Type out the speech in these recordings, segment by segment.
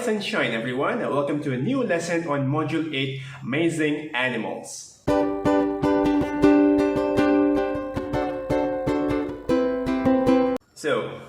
and shine everyone, and welcome to a new lesson on Module 8, Amazing Animals. So,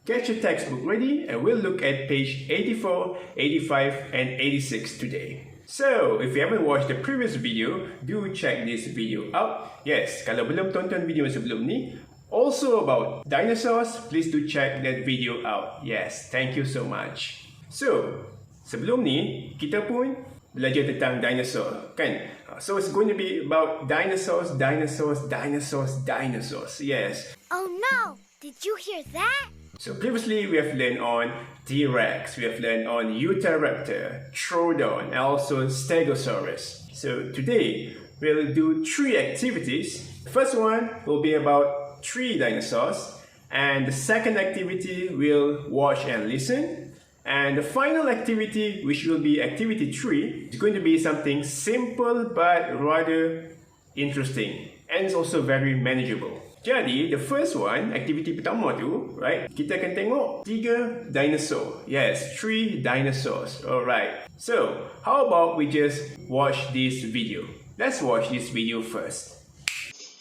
get your textbook ready and we'll look at page 84, 85 and 86 today. So, if you haven't watched the previous video, do check this video out. Yes, kalau belum tonton video sebelum ni, also about dinosaurs, please do check that video out. Yes, thank you so much. So, sebelum ni, kita pun belajar tentang dinosaur, kan? So, it's going to be about dinosaurs, dinosaurs, dinosaurs, dinosaurs. Yes. Oh no! Did you hear that? So, previously, we have learned on T.rex, we have learned on Utahraptor, Troodon, and also Stegosaurus. So, today, we'll do 3 activities. The first one will be about 3 dinosaurs, and the second activity will watch and listen. And the final activity, which will be activity 3, is going to be something simple but rather interesting. And it's also very manageable. Jadi, the first one, activity pertama tu, right, kita akan tengok 3 dinosaur. Yes, 3 dinosaurs. Alright. So, how about we just watch this video? Let's watch this video first.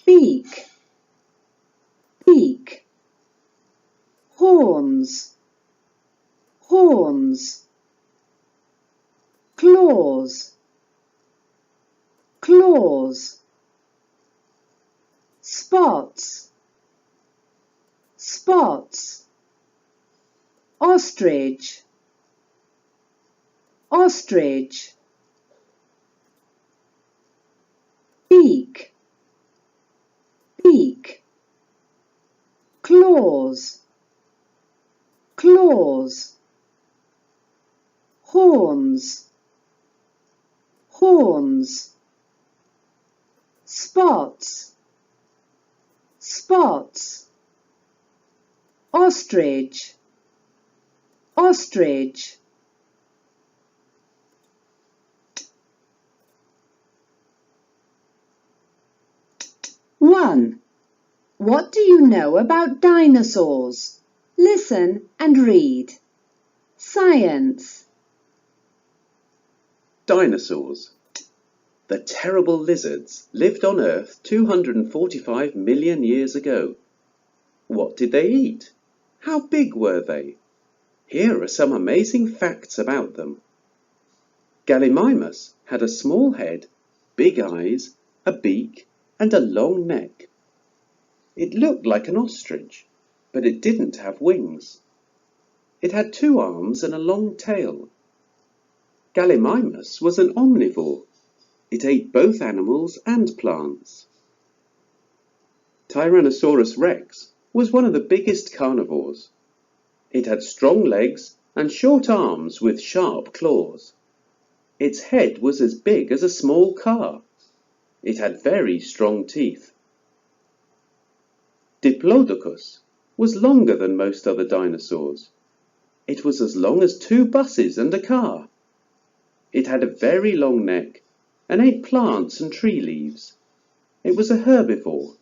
Beak, beak. Horns, horns. Claws, claws. Spots, spots. Ostrich, ostrich. Beak, beak. Claws, claws. Horns, horns. Spots, spots. Ostrich, ostrich. One. What do you know about dinosaurs? Listen and read. Science. Dinosaurs. The terrible lizards lived on Earth 245 million years ago. What did they eat? How big were they? Here are some amazing facts about them. Gallimimus had a small head, big eyes, a beak, and a long neck. It looked like an ostrich, but it didn't have wings. It had 2 arms and a long tail. Gallimimus was an omnivore. It ate both animals and plants. Tyrannosaurus rex was one of the biggest carnivores. It had strong legs and short arms with sharp claws. Its head was as big as a small car. It had very strong teeth. Diplodocus was longer than most other dinosaurs. It was as long as 2 buses and a car. It had a very long neck and ate plants and tree leaves. It was a herbivore.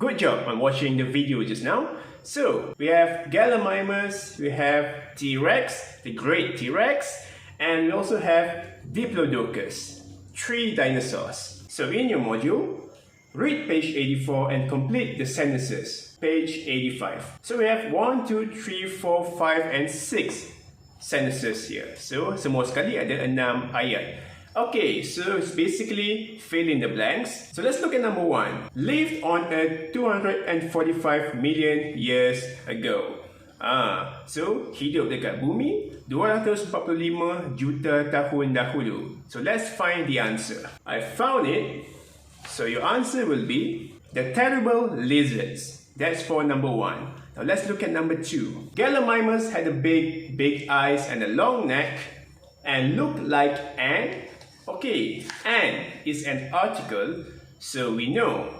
Good job on watching the video just now. So, we have Gallimimus, we have T.rex, the great T.rex, and we also have Diplodocus, 3 dinosaurs. So, in your module, read page 84 and complete the sentences, page 85. So, we have 1, 2, 3, 4, 5, and 6 sentences here. So, semua sekali ada 6 ayat. Okay, so it's basically fill in the blanks. So let's look at number 1. Lived on Earth 245 million years ago. So hidup dekat bumi 245 juta tahun dahulu. So let's find the answer. I found it. So your answer will be the terrible lizards. That's for number 1. Now let's look at number 2. Gallimimus had a big eyes and a long neck and looked like an. Okay, and is an article, so we know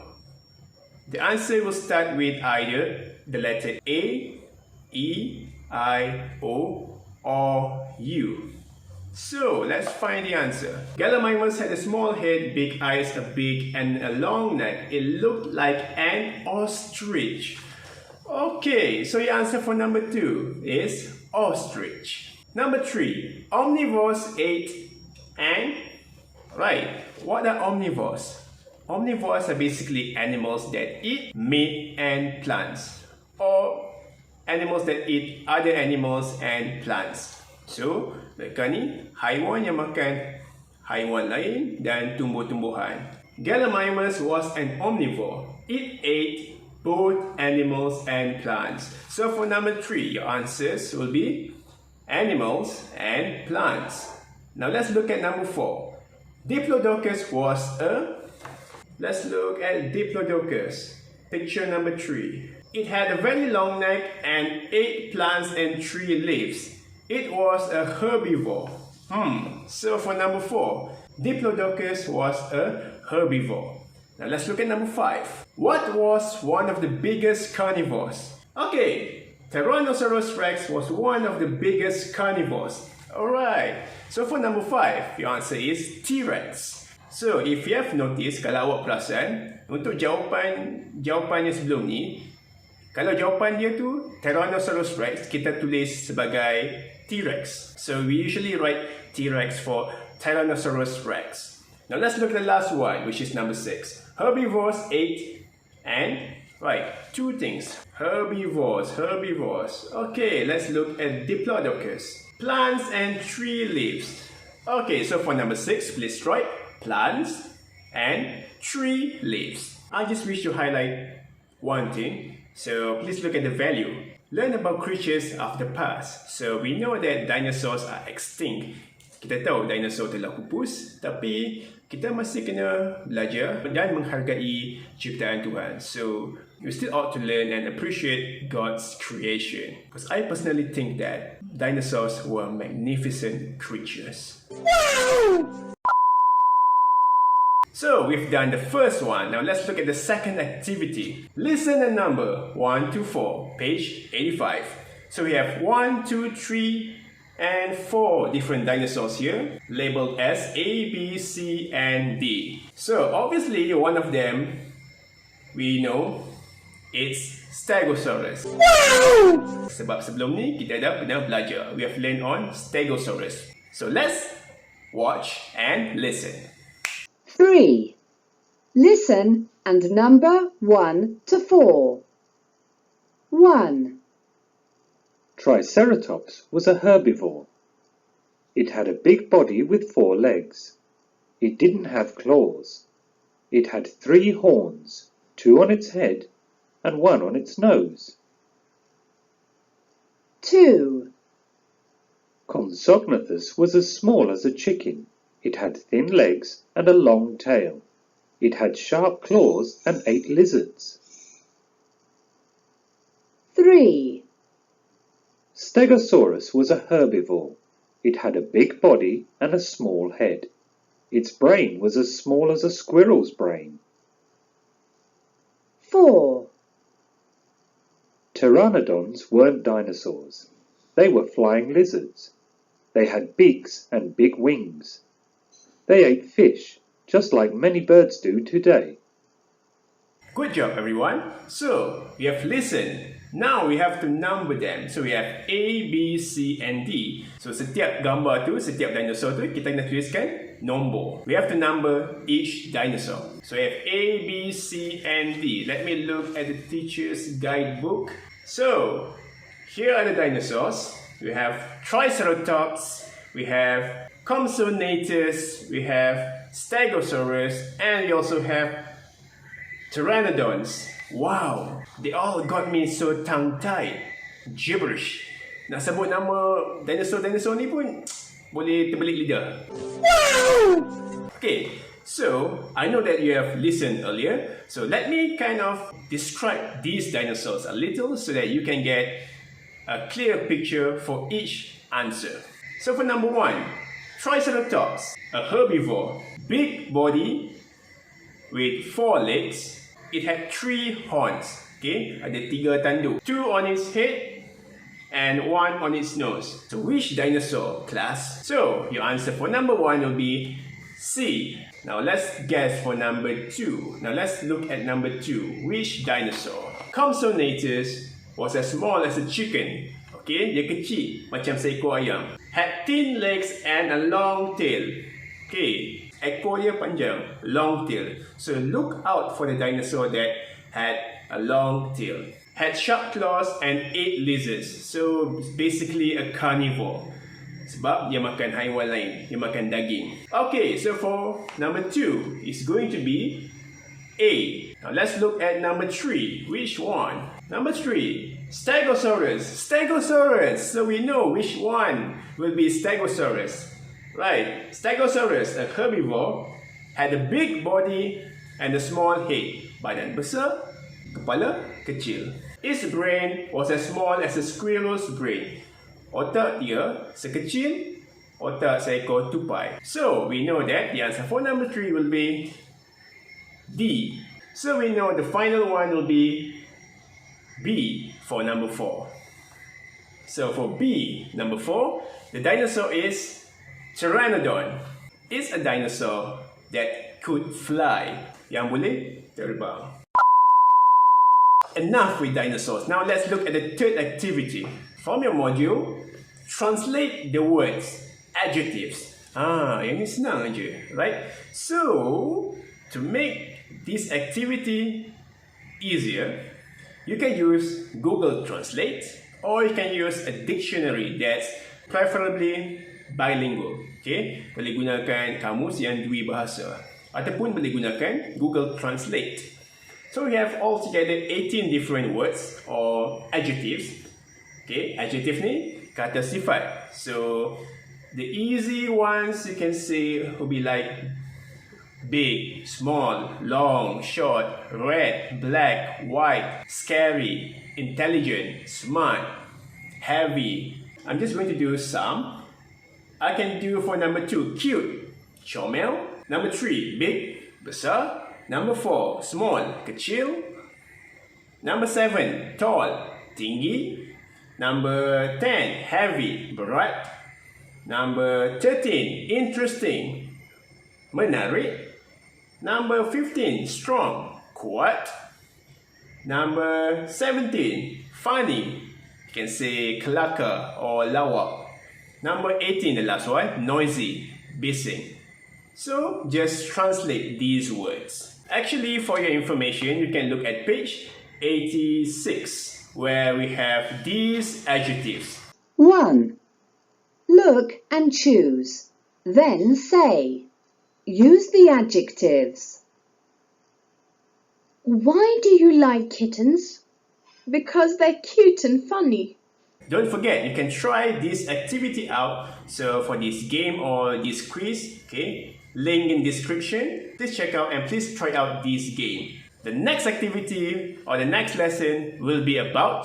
the answer will start with either the letter A, E, I, O, or U. So let's find the answer. Gallimimus had a small head, big eyes, a big and a long neck. It looked like an ostrich. Okay, so your answer for number 2 is ostrich. Number 3, omnivores ate and. Right, what are omnivores? Omnivores are basically animals that eat meat and plants, or animals that eat other animals and plants. So, mereka ni haiwan yang makan haiwan lain dan tumbuh-tumbuhan. Gallimimus was an omnivore. It ate both animals and plants. So for number 3, your answers will be animals and plants. Now let's look at number 4. Diplodocus was a. Let's look at Diplodocus. Picture number 3. It had a very long neck and ate plants and tree leaves. It was a herbivore. So for number 4, Diplodocus was a herbivore. Now let's look at number 5. What was one of the biggest carnivores? Okay, Tyrannosaurus Rex was one of the biggest carnivores. Alright, so for number 5, your answer is T.rex. So if you have noticed, kalau awak perasan, untuk jawapannya sebelum ni, kalau jawapan dia tu Tyrannosaurus Rex, kita tulis sebagai T.rex. So we usually write T.rex for Tyrannosaurus Rex. Now let's look at the last one, which is number 6. Herbivores ate and, right, 2 things. Herbivores. Okay, let's look at Diplodocus. Plants and tree leaves. Okay, so for number 6, please write plants and tree leaves. I just wish to highlight one thing. So please look at the value. Learn about creatures of the past. So we know that dinosaurs are extinct. Kita tahu dinosaur telah pupus, tapi kita masih kena belajar dan menghargai ciptaan Tuhan. So you still ought to learn and appreciate God's creation. Because I personally think that dinosaurs were magnificent creatures. So we've done the first one. Now let's look at the second activity. Listen and number 1 to 4, page 85. So we have 1, 2, 3, and 4 different dinosaurs here, labeled as A, B, C, and D. So obviously one of them, we know, it's Stegosaurus. Sebab sebelum ni kita dah pernah belajar. We have learned on Stegosaurus. So let's watch and listen. 3. Listen and number 1 to 4. 1. Triceratops was a herbivore. It had a big body with 4 legs. It didn't have claws. It had 3 horns, 2 on its head and 1 on its nose. 2. Compsognathus was as small as a chicken. It had thin legs and a long tail. It had sharp claws and ate lizards. 3. Stegosaurus was a herbivore. It had a big body and a small head. Its brain was as small as a squirrel's brain. 4. Pteranodons weren't dinosaurs. They were flying lizards. They had beaks and big wings. They ate fish, just like many birds do today. Good job, everyone. So, we have listened. Now, we have to number them. So, we have A, B, C, and D. So, setiap gambar tu, setiap dinosaur tu, kita nak tuliskan nombor. We have to number each dinosaur. So, we have A, B, C, and D. Let me look at the teacher's guidebook. So, here are the dinosaurs. We have Triceratops, we have Compsognathus, we have Stegosaurus, and we also have Pteranodons. Wow, they all got me so tongue-tied. Gibberish. Nak sebut nama dinosaur-dinosaur ni pun boleh terbelit lidah. Wow! Okay, so I know that you have listened earlier. So let me kind of describe these dinosaurs a little so that you can get a clear picture for each answer. So for number 1, Triceratops, a herbivore, big body with 4 legs. It had 3 horns. Okay, ada 3 tanduk. 2 on its head and 1 on its nose. So which dinosaur, class? So your answer for number 1 will be C. Now let's guess for number 2. Now let's look at number 2. Which dinosaur? Compsognathus was as small as a chicken. Okay, dia kecil macam seekor ayam. Had thin legs and a long tail. Okay, ekor dia panjang, long tail. So look out for the dinosaur that had a long tail. Had sharp claws and ate lizards. So basically a carnivore. Sebab dia makan haiwan lain, dia makan daging. Okay, so for number 2 is going to be A. Now let's look at number 3. Which one? Number 3, Stegosaurus. Stegosaurus. So we know which one will be Stegosaurus. Right, Stegosaurus, a herbivore, had a big body and a small head. Badan besar, kepala kecil. Its brain was as small as a squirrel's brain. Otak dia sekecil otak seekor tupai. So we know that the answer for number 3 will be D. So we know the final one will be B for number 4. So for B, number 4, the dinosaur is Pteranodon. It's a dinosaur that could fly. Yang boleh terbang. Enough with dinosaurs. Now let's look at the third activity. From your module, translate the words adjectives. Yang ni senang aja, right? So, to make this activity easier, you can use Google Translate or you can use a dictionary that's preferably bilingual. Okay? Boleh gunakan kamus yang dua bahasa ataupun boleh gunakan Google Translate. So we have altogether 18 different words or adjectives. Okay, adjective ni kata sifat. So the easy ones you can say will be like big, small, long, short, red, black, white, scary, intelligent, smart, heavy. I'm just going to do some. I can do for number 2, cute, comel. Number 3, big, besar. Number 4, small, kecil. Number 7, tall, tinggi. Number 10, heavy, berat. Number 13, interesting, menarik. Number 15, strong, kuat. Number 17, funny. You can say kelakar or lawak. Number 18, the last one, noisy, bising. So just translate these words. Actually, for your information, you can look at page 86, where we have these adjectives. 1. Look and choose. Then say. Use the adjectives. Why do you like kittens? Because they're cute and funny. Don't forget, you can try this activity out. So for this game or this quiz, okay, link in description. Please check out and please try out this game. The next activity or the next lesson will be about...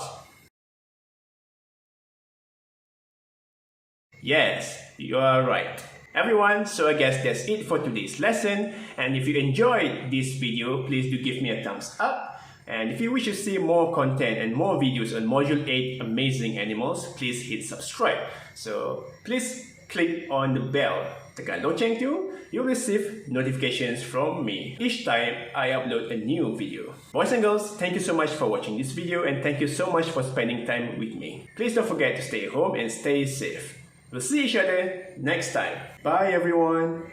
Yes, you are right. Everyone, so I guess that's it for today's lesson. And if you enjoyed this video, please do give me a thumbs up. And if you wish to see more content and more videos on Module 8 Amazing Animals, please hit subscribe. So please click on the bell tekan lonceng tu, you'll receive notifications from me each time I upload a new video. Boys and girls, thank you so much for watching this video and thank you so much for spending time with me. Please don't forget to stay home and stay safe. We'll see each other next time. Bye everyone.